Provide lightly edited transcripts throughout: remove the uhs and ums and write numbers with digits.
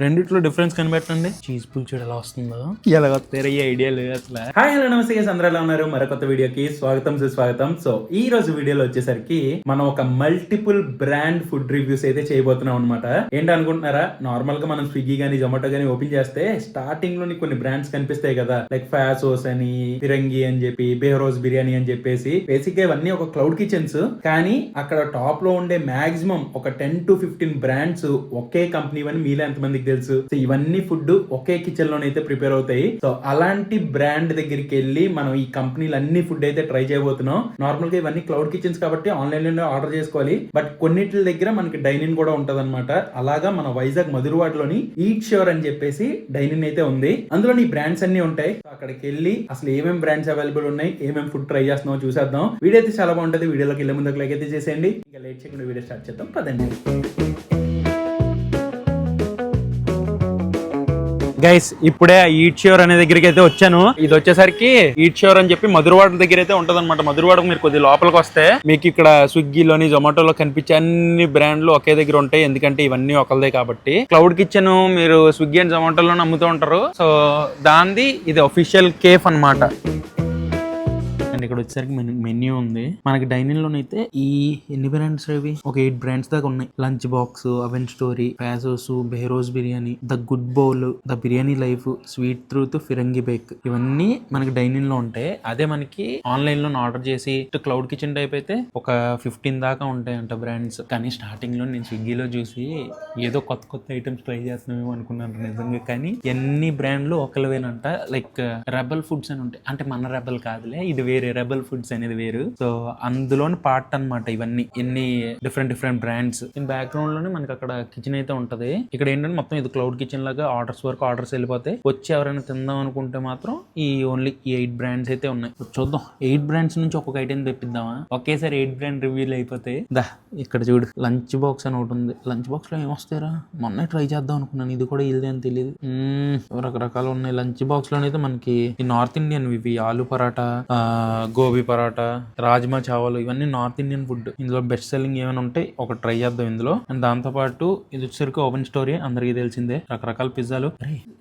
రెండిట్లో difference కనిపెట్టండి. Cheese పుల్చుడు ఎలా వస్తుందో ఎలా వస్తారో ఈ ఐడియా లేదు అసలు. హాయ్ హలో నమస్తే గైస్, అందరూ ఎలా ఉన్నారు? మరొక వీడియోకి స్వాగతం సుస్వాగతం. సో ఈ రోజు వీడియోలో వచ్చేసరికి మనం ఒక మల్టిపుల్ బ్రాండ్ ఫుడ్ రివ్యూస్ అయితే చేయబోతున్నాం అనమాట. ఏంటి అనుకుంటున్నారా? నార్మల్ గా మనం స్విగ్గీ గానీ జొమాటో గానీ ఓపెన్ చేస్తే స్టార్టింగ్ లోని కొన్ని బ్రాండ్స్ కనిపిస్తాయి కదా, లైక్ ఫాసోస్ అని, ఫిరంగి అని చెప్పి, బెహరోజ్ బిర్యానీ అని చెప్పేసి. బేసిక్ గా ఇవన్నీ ఒక క్లౌడ్ కిచెన్స్, కానీ అక్కడ టాప్ లో ఉండే మాక్సిమం ఒక 10 to 15 బ్రాండ్స్ ఒకే కంపెనీ అని మీలో ఎంతమందికి తెలుసు? సో ఇవన్నీ ఫుడ్ ఒకే కిచెన్ లోనైతే ప్రిపేర్ అవుతాయి. సో అలాంటి బ్రాండ్ దగ్గరికి వెళ్ళి మనం ఈ కంపెనీలు అన్ని ఫుడ్ అయితే ట్రై చేయబోతున్నాం. నార్మల్ గా ఇవన్నీ క్లౌడ్ కిచెన్స్ కాబట్టి ఆన్లైన్ లో ఆర్డర్ చేసుకోవాలి, బట్ కొన్నిటి దగ్గర మనకి డైనింగ్ కూడా ఉంటది అనమాట. అలాగా మన వైజాగ్ మధురవాడలోని ఈట్ ష్యూర్ అని చెప్పేసి డైనింగ్ అయితే ఉంది. అందులో ఈ బ్రాండ్స్ అన్ని ఉంటాయి. అక్కడికి వెళ్ళి అసలు ఏమేమి బ్రాండ్స్ అవైలబుల్ ఉన్నాయి, ఏమేమి ఫుడ్ ట్రై చేస్తున్నామో చూసేద్దాం. వీడియో అయితే చాలా బాగుంటది. వీడియోలోకి వెళ్ళే ముందు లైక్ అయితే చేసేయండి. ఇంకా లేట్ చేయకుండా వీడియో స్టార్ట్ చేద్దాం పదండి. గైస్, ఇప్పుడే ఈట్ ష్యూర్ అనే దగ్గరికి అయితే వచ్చాను. ఇది వచ్చేసరికి ఈట్ ష్యూర్ అని చెప్పి మధురవాడ దగ్గర అయితే ఉంటది అనమాట. మధురవాడ మీరు కొద్ది లోపలికి వస్తే మీకు ఇక్కడ స్విగ్గీలోని జొమాటోలో కనిపించే అన్ని బ్రాండ్లు ఒకే దగ్గర ఉంటాయి. ఎందుకంటే ఇవన్నీ ఒకళ్ళదే కాబట్టి. క్లౌడ్ కిచెన్ మీరు స్విగ్గీ అండ్ జొమాటోలో అమ్ముతూ ఉంటారు. సో దాంది ఇది అఫీషియల్ కేఫ్ అన్నమాట. అండ్ ఇక్కడ వచ్చేసరికి మెన్యూ ఉంది. మనకి డైనింగ్ లోనైతే ఈ ఎన్ని బ్రాండ్స్ ఇవి ఒక 8 బ్రాండ్స్ దాకా ఉన్నాయి. Lunch box, oven story, Faasos, Behrouz biryani, the good bowl, the biryani life, sweet truth, Firangi bake, ఇవన్నీ మనకి డైనింగ్ లో ఉంటాయి. అదే మనకి ఆన్లైన్ లో ఆర్డర్ చేసి క్లౌడ్ కిచెన్ టైప్ అయితే ఒక 15 దాకా ఉంటాయి అంట బ్రాండ్స్. కానీ స్టార్టింగ్ లో నేను స్విగ్గీలో చూసి ఏదో కొత్త కొత్త ఐటమ్స్ ట్రై చేస్తున్నామేమో అనుకున్నాను నిజంగా. కానీ ఎన్ని బ్రాండ్లు ఒకళ్ళవేనంట. లైక్ రెబల్ ఫుడ్స్ అని ఉంటాయి. అంటే మన రెబల్ కాదులే, ఇది వేరే. రెబల్ ఫుడ్స్ అనేది వేరు. సో అందులోని పార్ట్ అన్నమాట ఇవన్నీ. ఎన్ని డిఫరెంట్ బ్రాండ్స్. దీని బ్యాక్గ్రౌండ్ లోనే మనకి అక్కడ కిచెన్ అయితే ఉంటది. ఇక్కడ ఏంటంటే మొత్తం ఇది క్లౌడ్ కిచెన్ లాగా ఆర్డర్స్ వరకు ఆర్డర్స్ వెళ్ళిపోతాయి. వచ్చి ఎవరైనా తిందాం అనుకుంటే మాత్రం ఈ ఓన్లీ ఈ 8 బ్రాండ్స్ అయితే ఉన్నాయి. చూద్దాం 8 బ్రాండ్స్ నుంచి ఒక్కొక్క ఐటెం తెప్పిద్దామా? ఒకేసారి 8 బ్రాండ్ రివ్యూలు అయిపోతాయి. ఇక్కడ చూడు, లంచ్ బాక్స్ అని ఒకటి ఉంది. లంచ్ బాక్స్ లో ఏమొస్తారా? మొన్న ట్రై చేద్దాం అనుకున్నాను. ఇది కూడా ఇల్దే అని తెలియదు. రకరకాలు ఉన్నాయి. లంచ్ బాక్స్ లోనైతే మనకి ఈ నార్త్ ఇండియన్ ఇవి ఆలు పరాటా, గోబీ పరాటా, రాజ్మా చావల్, ఇవన్నీ నార్త్ ఇండియన్ ఫుడ్. ఇందులో బెస్ట్ సెల్లింగ్ ఏమైనా ఉంటాయి ఒక ట్రై చేద్దాం ఇందులో. అండ్ దాంతో పాటు ఇది వచ్చేసరికి ఓపెన్ స్టోరీ, అందరికీ తెలిసిందే. రకరకాల పిజ్జాలు.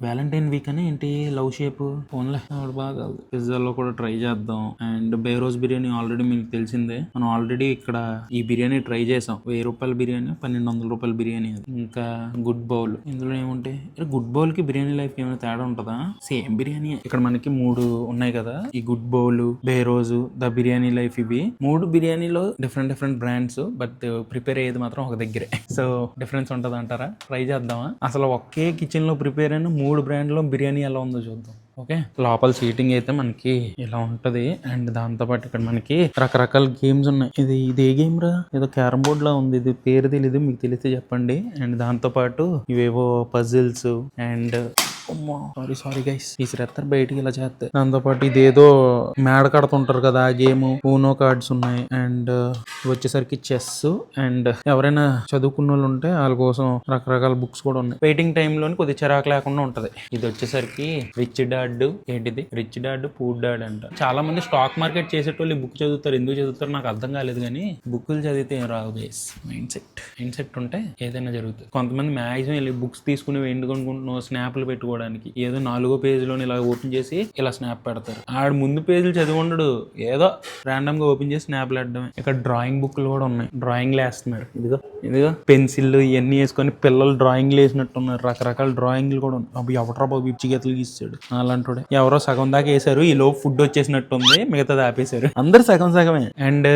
వ్యాలంటైన్ వీక్ అని ఏంటి లవ్ షేప్ ఓన్లే బాగా పిజ్జాలో కూడా ట్రై చేద్దాం. అండ్ బెహరోజ్ బిర్యానీ ఆల్రెడీ మీకు తెలిసిందే. మనం ఆల్రెడీ ఇక్కడ ఈ బిర్యానీ ట్రై చేసాం. 1000 రూపాయల బిర్యానీ, 1200 రూపాయల బిర్యానీ. అది ఇంకా గుడ్ బౌల్. ఇందులో ఏముంటాయి? గుడ్ బౌల్ కి బిర్యానీ లైఫ్ ఏమైనా తేడా ఉంటుందా? సేమ్ బిర్యానీ. ఇక్కడ మనకి 3 ఉన్నాయి కదా, ఈ good bowl, Behrouz, the biryani life. ఇవి 3 బిర్యానీలో డిఫరెంట్ బ్రాండ్స్, బట్ ప్రిపేర్ అయ్యేది మాత్రం ఒక దగ్గరే. సో డిఫరెన్స్ ఉంటది అంటారా? ట్రై చేద్దామా? అసలు ఒకే కిచెన్ లో ప్రిపేర్ అయిన 3 బ్రాండ్ లో బిర్యానీ ఎలా ఉందో చూద్దాం. ఓకే, లోపల సీటింగ్ అయితే మనకి ఇలా ఉంటది. అండ్ దాంతో పాటు ఇక్కడ మనకి రకరకాల గేమ్స్ ఉన్నాయి. ఇది ఏ గేమ్ రా? ఏదో క్యారమ్ బోర్డ్ లా ఉంది. ఇది పేరు తెలీదు, మీకు తెలిస్తే చెప్పండి. అండ్ దాంతో పాటు ఇవేవో పజిల్స్ అండ్ సారీ గైస్, ఈసారి బయటికి ఇలా చేస్తే. దాంతో పాటు ఇదేదో మేడ కడుతుంటారు కదా ఆ గేమ్, ఊనో కార్డ్స్ ఉన్నాయి. అండ్ వచ్చేసరికి చెస్. అండ్ ఎవరైనా చదువుకున్న వాళ్ళు ఉంటే వాళ్ళ కోసం రకరకాల బుక్స్ కూడా ఉన్నాయి. వెయిటింగ్ టైమ్ లోని కొద్దిగా చిరాకు లేకుండా ఉంటది. ఇది వచ్చేసరికి రిచ్ డాడ్. ఏంటిది? రిచ్ డాడ్ పూర్ డాడ్ అంట. చాలా మంది స్టాక్ మార్కెట్ చేసేటోళ్ళు ఈ బుక్ చదువుతారు. ఎందుకు చదువుతారు నాకు అర్థం కాలేదు, కానీ బుక్కులు చదివితే ఏం రావు గైస్. మైండ్ సెట్ ఉంటే ఏదైనా జరుగుతుంది. కొంతమంది మాక్సిమం వెళ్ళి బుక్స్ తీసుకుని ఎందుకనుకుంటున్నావు, స్నాప్లు పెట్టుకో, ఏదో 4వ పేజీలో ఇలా ఓపెన్ చేసి ఇలా స్నాప్ పెడతారు. ఆడు ముందు పేజీలు చదివి ఉండడు, ఏదో ర్యాండమ్ గా ఓపెన్ చేసి స్నాప్లు పెట్టడమే. ఇక్కడ డ్రాయింగ్ బుక్లు కూడా ఉన్నాయి. డ్రాయింగ్లు వేస్తున్నారు. ఇదిగో పెన్సిల్ ఇవన్నీ వేసుకొని పిల్లలు డ్రాయింగ్లు వేసినట్టున్నారు. రకరకాల డ్రాయింగ్లు కూడా ఉన్నాయి. అవి ఎవట్రా బాబు ఇచ్చి గీతలు గీసాడు అలాంటి. ఎవరో సగం దాకా వేసారు. ఈ లోపు ఫుడ్ వచ్చేసినట్టుంది, మిగతాది ఆపేశారు. అందరు సగమే. అండ్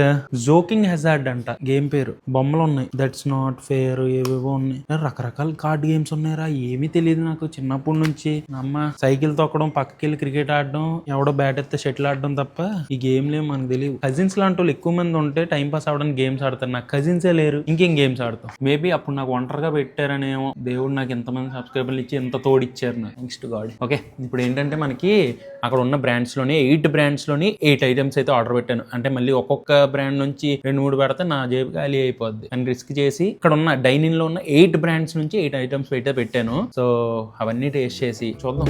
జోకింగ్ హెజార్డ్ అంట గేమ్ పేరు. బొమ్మలు ఉన్నాయి. దట్స్ నాట్ ఫేర్, ఏవేవో ఉన్నాయి. రకరకాల కార్డ్ గేమ్స్ ఉన్నాయరా. ఏమీ తెలియదు నాకు చిన్నప్పటి నుంచి. అమ్మ సైకిల్ తొక్కడం, పక్కకెళ్ళి క్రికెట్ ఆడడం, ఎవడో బ్యాట్ ఎత్తే షటిల్ ఆడడం తప్ప ఈ గేమ్లు ఏమో మనకు తెలియదు. కజిన్స్ లాంటి వాళ్ళు ఎక్కువ మంది ఉంటే టైం పాస్ అవడానికి గేమ్స్ ఆడతారు. నాకు కజిన్సే లేరు, ఇంకేం గేమ్స్ ఆడతాం. మేబీ అప్పుడు నాకు ఒంటరిగా పెట్టారనేమో. దేవుడు నాకు ఎంతమంది సబ్స్క్రైబర్లు ఇచ్చి ఎంత తోడిచ్చారు నాకు. Next God. ఓకే, ఇప్పుడు ఏంటంటే మనకి అక్కడ ఉన్న బ్రాండ్స్ లోని 8 బ్రాండ్స్ లోని 8 ఐటమ్స్ అయితే ఆర్డర్ పెట్టాను. అంటే మళ్ళీ ఒక్కొక్క బ్రాండ్ నుంచి 2-3 పెడితే నా జేబు ఖాళీ అయిపోద్ది అని రిస్క్ చేసి ఇక్కడ ఉన్న డైనింగ్ లో ఉన్న 8 బ్రాండ్స్ నుంచి 8 ఐటమ్స్ అయితే పెట్టాను. సో అవన్నీ టేస్ట్ చేసి చూద్దాం.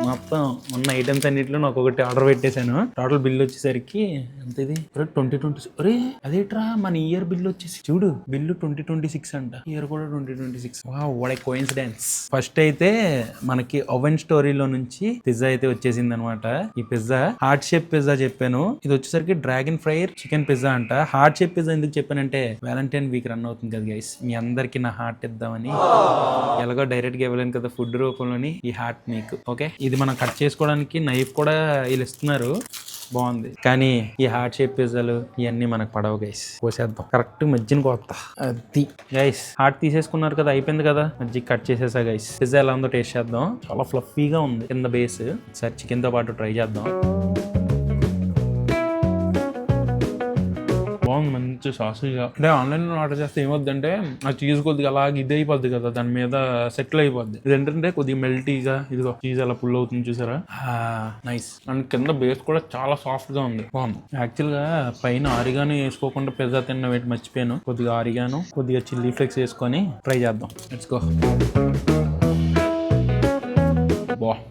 మొత్తం ఉన్న ఐటమ్స్ అన్నింటిలో ఒక్కొక్కటి ఆర్డర్ పెట్టేశాను. టోటల్ బిల్ వచ్చేసరికి ఎంత ఇది 2026. అరే అదేట్రా మన ఇయర్ బిల్ వచ్చేసి చూడు, బిల్లు 2026 అంట, ఇయర్ కూడా 2026. What a coincidence. ఫస్ట్ అయితే మనకి ఓవెన్ స్టోరీలో నుంచి పిజ్జా అయితే వచ్చేసింది అనమాట. ఈ పిజ్జా హార్ట్ షేప్ పిజ్జా చెప్పాను, ఇది వచ్చేసరికి డ్రాగన్ ఫ్రైర్ చికెన్ పిజ్జా అంట. హార్ట్ షేప్ పిజ్జా ఎందుకు చెప్పానంటే వ్యాలంటైన్ వీక్ రన్ అవుతుంది కదా గైస్, మీ అందరికి నా హార్ట్ ఇద్దామని. ఎలాగో డైరెక్ట్ గా ఇవ్వలేను కదా ఫుడ్ రూపంలోని, ఈ హార్ట్ మీకు. ఓకే, ఇది మనం కట్ చేసుకోవడానికి నైఫ్ కూడా వీళ్ళు ఇస్తున్నారు, బాగుంది. కానీ ఈ హార్ట్ షేప్ పిజ్జాలు ఇవన్నీ మనకు పడవు గైస్. కోసేద్దాం కరెక్ట్ మధ్యన కోస్తా. అది గైస్ హార్ట్ తీసేసుకున్నారు కదా, అయిపోయింది కదా, మధ్య కట్ చేసేసా గైస్. పిజ్జా ఎలా ఉందో టేస్ట్ చేద్దాం. చాలా ఫ్లఫీగా ఉంది కింద బేస్. ఒకసారి చికెన్ తో పాటు ట్రై చేద్దాం. బాగుంది, మంచి సాసీగా. అంటే ఆన్లైన్ లో ఆర్డర్ చేస్తే ఏమవుద్దంటే ఆ చీజ్ కొద్దిగా అలాగే ఇది అయిపోద్ది కదా, దాని మీద సెటిల్ అయిపోద్ది. ఇది ఏంటంటే కొద్దిగా మెల్టీగా, ఇదిగో చీజ్ అలా పుల్ అవుతుంది చూసారా, నైస్. అండ్ కింద బేస్ కూడా చాలా సాఫ్ట్ గా ఉంది, బాగుంది. యాక్చువల్ గా పైన ఆరిగాను వేసుకోకుండా పిజ్జా తిన్న వేటి మర్చిపోయాను. కొద్దిగా ఆరిగాను, కొద్దిగా చిల్లీ ఫ్లేక్స్ వేసుకొని ట్రై చేద్దాం. Let's go.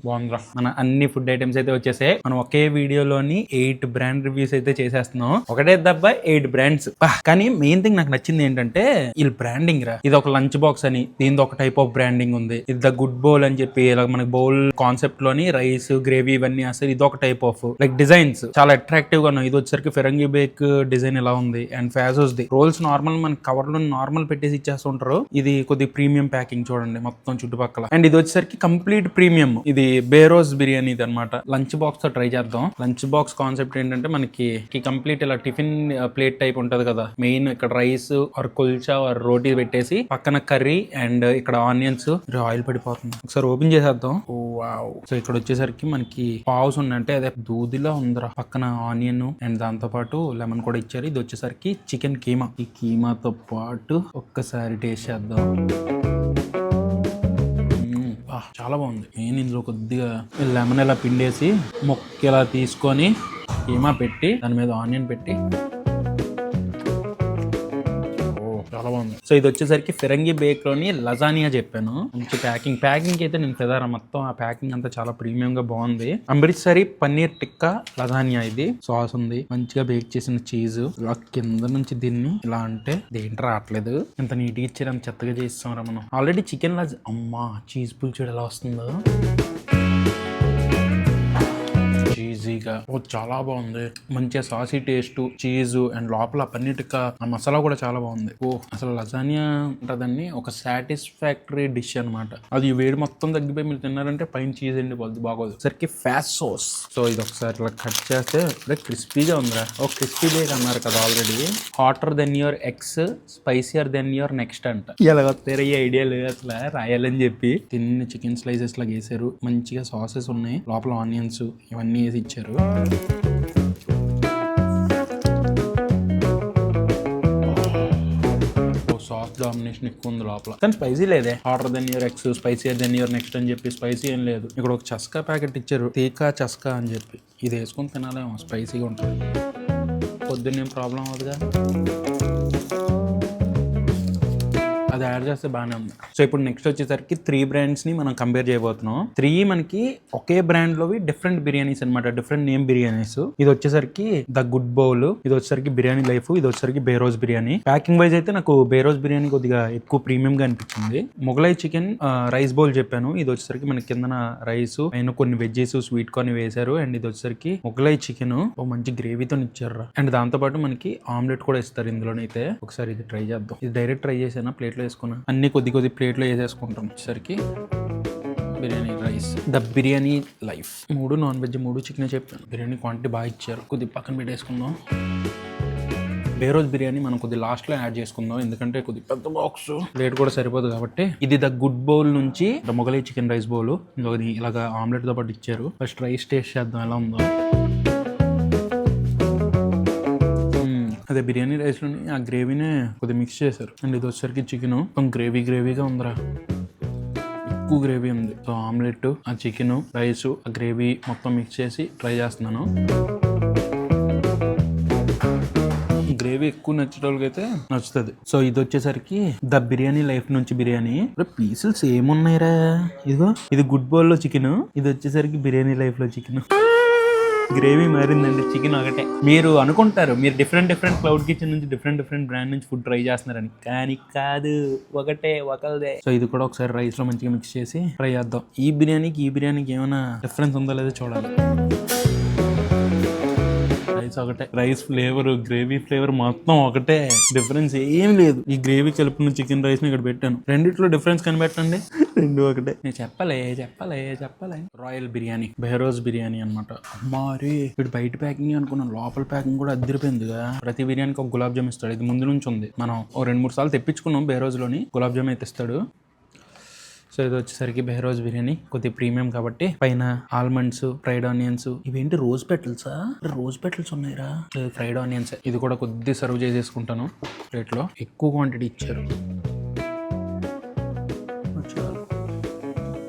బాగుందిరా. మన అన్ని ఫుడ్ ఐటమ్స్ అయితే వచ్చేసాయి. మనం ఒకే వీడియోలోని 8 బ్రాండ్ రివ్యూస్ అయితే చేసేస్తున్నాం. ఒకటే దెబ్బ 8 బ్రాండ్స్. కానీ మెయిన్ థింగ్ నాకు నచ్చింది ఏంటంటే వీళ్ళ బ్రాండింగ్ రా. ఇది ఒక లంచ్ బాక్స్ అని, దీని ఒక టైప్ ఆఫ్ బ్రాండింగ్ ఉంది. ఇది ద గుడ్ బౌల్ అని చెప్పి, ఇలా మనకి బౌల్ కాన్సెప్ట్ లోని రైస్ గ్రేవీ ఇవన్నీ అసలు ఇది ఒక టైప్ ఆఫ్ లైక్ డిజైన్స్ చాలా అట్రాక్టివ్ గా ఉన్నాయి. ఇది వచ్చేసరికి ఫిరంగి బేక్ డిజైన్ ఇలా ఉంది. అండ్ ఫాజోస్ ది రోల్స్ నార్మల్ మన కవర్ లో నార్మల్ పెట్టేసి ఇచ్చేస్తుంటారు. ఇది కొద్దిగా ప్రీమియం ప్యాకింగ్ చూడండి మొత్తం చుట్టుపక్కల. అండ్ ఇది వచ్చేసరికి కంప్లీట్ ప్రీమియం. ఇది బేరోజ్ బిర్యానీ ఇది అనమాట. లంచ్ బాక్స్ తో ట్రై చేద్దాం. లంచ్ బాక్స్ కాన్సెప్ట్ ఏంటంటే మనకి కంప్లీట్ ఇలా టిఫిన్ ప్లేట్ టైప్ ఉంటది కదా, మెయిన్ ఇక్కడ రైస్ ఆర్ కుల్చా ఆర్ రోటీ పెట్టేసి పక్కన కర్రీ అండ్ ఇక్కడ ఆనియన్స్. ఆయిల్ పడిపోతుంది, ఒకసారి ఓపెన్ చేసేద్దాం. వావ్. సో ఇక్కడ వచ్చేసరికి మనకి పావుస్ ఉన్నాయంటే అదే దూదిలా ఉందిరా. పక్కన ఆనియన్ అండ్ దాంతో పాటు లెమన్ కూడా ఇచ్చారు. ఇది వచ్చేసరికి చికెన్ కీమా. ఈ కీమాతో పాటు ఒక్కసారి టేస్ట్ చేద్దాం. చాలా బాగుంది. నేను ఇందులో కొద్దిగా లెమన్ ఇలా పిండేసి మొక్క ఇలా తీసుకొని కీమా పెట్టి దాని మీద ఆనియన్ పెట్టి చాలా బాగుంది. సో ఇది వచ్చేసరికి ఫిరంగి బేక్ లోని లజానియా చెప్పాను. మంచి ప్యాకింగ్ అయితే నేను ఫెదారా మొత్తం. ఆ ప్యాకింగ్ అంతా చాలా ప్రీమియం గా బాగుంది. అమృత్సరి పన్నీర్ టిక్కా లజానియా. ఇది సాస్ ఉంది, మంచిగా బేక్ చేసిన చీజ్. ఇలా కింద నుంచి దీన్ని ఇలా అంటే దేంట్లో రావట్లేదు, ఇంత నీట్ గా ఇచ్చారు, అంత చెత్తగా చేస్తాం రా మనం. ఆల్రెడీ చికెన్ అమ్మా చీజ్ పుల్చుడు ఎలా వస్తుందో చీజీగా. చాలా బాగుంది, మంచిగా సాసీ టేస్ట్, చీజ్ అండ్ లోపల పన్నీర్ టిక్కా ఆ మసాలా కూడా చాలా బాగుంది. అసలు లజానియా ఉంటదని ఒక సాటిస్ఫాక్టరీ డిష్ అనమాట. అది వేడి మొత్తం తగ్గిపోయి మీరు తిన్నారంటే పైన చీజ్ ఎండిపోద్ది, బాగోదు. సరికి ఫాస్ట్ సోస్. సో ఇది ఒకసారి ఇలా కట్ చేస్తే క్రిస్పీగా ఉందిరా. ఓ క్రిస్పీ బేక్ అన్నారు కదా already. Hotter than your eggs, spicier than your next అంట. ఇలా వస్తారా ఈ ఐడియా లేదు అసలు రాయాలని చెప్పి. తిన్న చికెన్ స్లైసెస్ లాగా వేసారు, మంచిగా సాసెస్ ఉన్నాయి, లోపల ఆనియన్స్ ఇవన్నీ వేసి ఇచ్చారు. సాస్ డామినేషన్ ఎక్కువ ఉంది లోపల, కానీ స్పైసీ లేదే. Hotter than your ex, spicier than your next అని చెప్పి స్పైసీ ఏం లేదు. ఇక్కడ ఒక చస్కా ప్యాకెట్ ఇచ్చారు, తీకా చస్కా అని చెప్పి. ఇది వేసుకొని తినాలేమో, స్పైసీగా ఉంటుంది. పొద్దున్నేం ప్రాబ్లం అవుతుందిగా, అది యాడ్ చేస్తే బాగానే ఉంది. సో ఇప్పుడు నెక్స్ట్ వచ్చేసరికి 3 బ్రాండ్స్ ని మనం కంపేర్ చేయబోతున్నాం. 3 మనకి ఒకే బ్రాండ్ లోవి డిఫరెంట్ బిర్యానీస్ అనమాట, డిఫరెంట్ నేమ్ బిర్యానీస్. ఇది వచ్చేసరికి ద గుడ్ బౌల్, ఇది వచ్చేసరికి బిర్యానీ లైఫ్, ఇది వచ్చేసరికి బేరోజ్ బిర్యానీ. ప్యాకింగ్ వైజ్ అయితే నాకు బేరోజ్ బిర్యానీ కొద్దిగా ఎక్కువ ప్రీమియం గా అనిపించింది. మొగలై చికెన్ రైస్ బౌల్ చెప్పాను. ఇది వచ్చేసరికి మనకి కింద రైస్ పైన కొన్ని వెజ్జెస్ స్వీట్ కార్న్ వేశారు. అండ్ ఇది వచ్చేసరికి మొగలై చికెన్ మంచి గ్రేవీతో ఇచ్చారు. అండ్ దాంతో పాటు మనకి ఆమ్లెట్ కూడా ఇస్తారు ఇందులోనైతే. ఒకసారి ఇది ట్రై చేద్దాం. ఇది డైరెక్ట్ ట్రై చేసాను, ప్లేట్ లో వేసుకున్నా. అన్ని కొద్ది ప్లేట్లో వేసేసుకుంటాం. వచ్చేసరికి biryani rice, the biryani life. 3 non veg, 3 chicken చెప్పాను. బిర్యానీ క్వాంటిటీ బాగా ఇచ్చారు. కొద్ది పక్కన పెట్టేసుకుందాం. బేరోజ్ బిర్యానీ మనం కొద్ది లాస్ట్ లో యాడ్ చేసుకుందాం, ఎందుకంటే కొద్ది పెద్ద బాక్స్ ప్లేట్ కూడా సరిపోదు కాబట్టి. ఇది ద గుడ్ బౌల్ నుంచి the Mughlai chicken rice bowl. ఇలాగా ఆమ్లెట్ తో పాటు ఇచ్చారు. ఫస్ట్ రైస్ టేస్ట్ చేద్దాం ఎలా ఉందో. అదే బిర్యానీ రైస్ లోని ఆ గ్రేవీనే కొద్దిగా మిక్స్ చేశారు. అండ్ ఇది వచ్చేసరికి చికెన్ గ్రేవీగా ఉందిరా, ఎక్కువ గ్రేవీ ఉంది. సో ఆమ్లెట్, ఆ చికెన్, రైస్, ఆ గ్రేవీ మొత్తం మిక్స్ చేసి ట్రై చేస్తున్నాను. గ్రేవీ ఎక్కువ నచ్చేటోళ్ళకి అయితే నచ్చుతుంది. సో ఇది వచ్చేసరికి ద బిర్యానీ లైఫ్ నుంచి బిర్యానీ. పీసులు సేమ్ ఉన్నాయిరా. ఇదిగో ఇది గుడ్ బౌల్ లో చికెన్, ఇది వచ్చేసరికి బిర్యానీ లైఫ్ లో చికెన్. గ్రేవీ మారిందండి, చికెన్ ఒకటే. మీరు అనుకుంటారు మీరు డిఫరెంట్ క్లౌడ్ కిచెన్ నుంచి డిఫరెంట్ బ్రాండ్ నుంచి ఫుడ్ ట్రై చేస్తున్నారని, కానీ కాదు, ఒకదే. సో ఇది కూడా ఒకసారి రైస్ లో మంచిగా మిక్స్ చేసి ట్రై చేద్దాం. ఈ బిర్యానీకి ఏమైనా డిఫరెన్స్ ఉందో లేదో చూడాలి. రైస్ ఒకటే, రైస్ ఫ్లేవర్ గ్రేవీ ఫ్లేవర్ మొత్తం ఒకటే, డిఫరెన్స్ ఏం లేదు. ఈ గ్రేవీ కలుపుకున్న చికెన్ రైస్ ని ఇక్కడ పెట్టాను, రెండిట్లో డిఫరెన్స్ కనిపెట్టండి, రెండు ఒకటే. నేను చెప్పలే. రాయల్ బిర్యానీ, బెహరోజ్ బిర్యానీ అనమాట. అమ్మారి వీడు బయట ప్యాకింగ్ అనుకున్నాను, లోపల ప్యాకింగ్ కూడా అద్దరిపోయిందిగా. ప్రతి బిర్యానీకి ఒక గులాబ్ జామ్ ఇస్తాడు, ఇది ముందు నుంచి ఉంది. మనం ఓ 2-3 సార్లు తెప్పించుకున్నాం బెహరోజ్ లోని, గులాబ్ జామ్ అయితే ఇస్తాడు. సో ఇది వచ్చేసరికి బెహరోజ్ బిర్యానీ, కొద్దిగా ప్రీమియం కాబట్టి పైన ఆల్మండ్స్, ఫ్రైడ్ ఆనియన్స్. ఇవేంటి రోజ్ పెటల్సా? రోజ్ పెటల్స్ ఉన్నాయిరా. Fried onions. ఇది కూడా కొద్దిగా సర్వ్ చేసేసుకుంటాను ప్లేట్లో, ఎక్కువ క్వాంటిటీ ఇచ్చారు.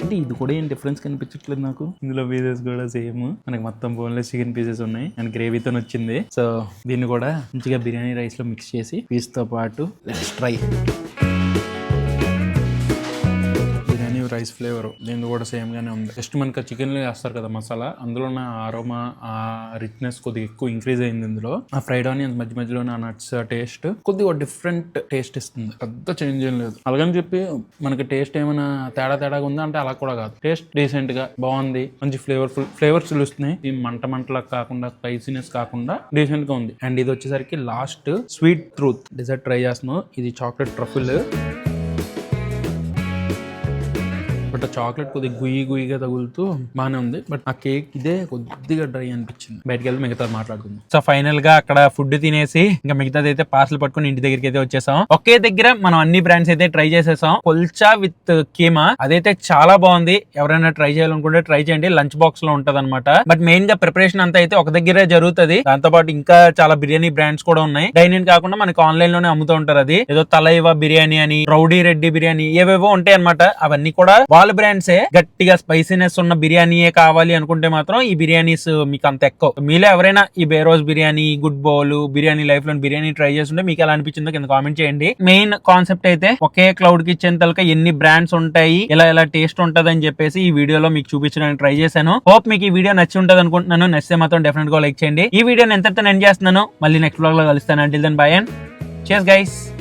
అంటే ఇది కూడా ఏం డిఫరెన్స్ కనిపించట్లేదు నాకు. ఇందులో పీసెస్ కూడా సేమ్, మనకి మొత్తం బోన్లెస్ చికెన్ పీసెస్ ఉన్నాయి అండ్ గ్రేవీతో వచ్చింది. సో దీన్ని కూడా మంచిగా బిర్యానీ రైస్ లో మిక్స్ చేసి పీస్ తో పాటు లెట్స్ ట్రై. రైస్ ఫ్లేవర్ దీని కూడా సేమ్ గానే ఉంది. జస్ట్ మనకి చికెన్ లో వేస్తారు కదా మసాలా, అందులో ఉన్న అరోమా, ఆ రిచ్నెస్ కొద్దిగా ఎక్కువ ఇంక్రీజ్ అయింది ఇందులో. ఆ ఫ్రైడ్ ఆనియన్స్ మధ్యలో ఆ నట్స్ టేస్ట్ కొద్దిగా డిఫరెంట్ టేస్ట్ ఇస్తుంది, పెద్ద చేంజ్ ఏం లేదు. అలాగని చెప్పి మనకి టేస్ట్ ఏమైనా తేడాగా ఉందా అంటే అలా కూడా కాదు. టేస్ట్ డీసెంట్ గా బాగుంది, మంచి ఫ్లేవర్స్ తెలుస్తున్నాయి. ఈ మంటలా కాకుండా, స్పైసీనెస్ కాకుండా డీసెంట్ గా ఉంది. అండ్ ఇది వచ్చేసరికి last sweet truth dessert try చేస్తున్నాం. ఇది చాక్లెట్ ట్రఫుల్. బట్ ఆ చాక్లెట్ కొద్దిగా గుయ్యిగా తగులుతూ బాగానే ఉంది. బట్ ఆ కేక్ ఇదే కొద్దిగా డ్రై అనిపించింది. బయటకు వెళ్ళి మిగతా మాట్లాడుకుందాం. సో ఫైనల్ గా అక్కడ ఫుడ్ తినేసి ఇంకా మిగతాది అయితే పార్సల్ పట్టుకుని ఇంటి దగ్గరికి అయితే వచ్చేసాం. ఒకే దగ్గర మనం అన్ని బ్రాండ్స్ అయితే ట్రై చేసేసాం. కుల్చా విత్ కీమా అదైతే చాలా బాగుంది. ఎవరైనా ట్రై చేయాలనుకుంటే ట్రై చేయండి, లంచ్ బాక్స్ లో ఉంటది అనమాట. బట్ మెయిన్ గా ప్రిపరేషన్ అంతా అయితే ఒక దగ్గరే జరుగుతుంది. దాంతో పాటు ఇంకా చాలా బిర్యానీ బ్రాండ్స్ కూడా ఉన్నాయి. డైనింగ్ కాకుండా మనకి ఆన్లైన్ లోనే అమ్ముతూ ఉంటారు. అది ఏదో తలైవా బిర్యానీ అని, రౌడీ రెడ్డి బిర్యానీ, ఏవేవో ఉంటాయి అనమాట. అవన్నీ కూడా వాళ్ళ బ్రాండ్సే. గట్టిగా స్పైసీనెస్ ఉన్న బిర్యానీయే కావాలి అనుకుంటే మాత్రం ఈ బిర్యానీస్ మీకు అంత ఎక్కువ. మీలో ఎవరైనా ఈ Behrouz biryani, good bowl biryani life లో బిర్యానీ ట్రై చేస్తుంటే మీకు ఎలా అనిపించిందో కింద కామెంట్ చేయండి. మెయిన్ కాన్సెప్ట్ అయితే ఒకే క్లౌడ్ కిచెన్ తలక ఎన్ని బ్రాండ్స్ ఉంటాయి, ఎలా టేస్ట్ ఉంటది అని చెప్పేసి ఈ వీడియోలో మీకు చూపించడానికి ట్రై చేశాను. హోప్ మీకు ఈ వీడియో నచ్చి ఉంటది అనుకుంటున్నాను. నచ్చితే మాత్రం డెఫినెట్ గా లైక్ చేయండి. ఈ వీడియోని ఎంతటితో ఎండ్ చేస్తున్నాను. మళ్ళీ నెక్స్ట్ వ్లాగ్ లో కలుస్తాను. Until then bye and cheers guys.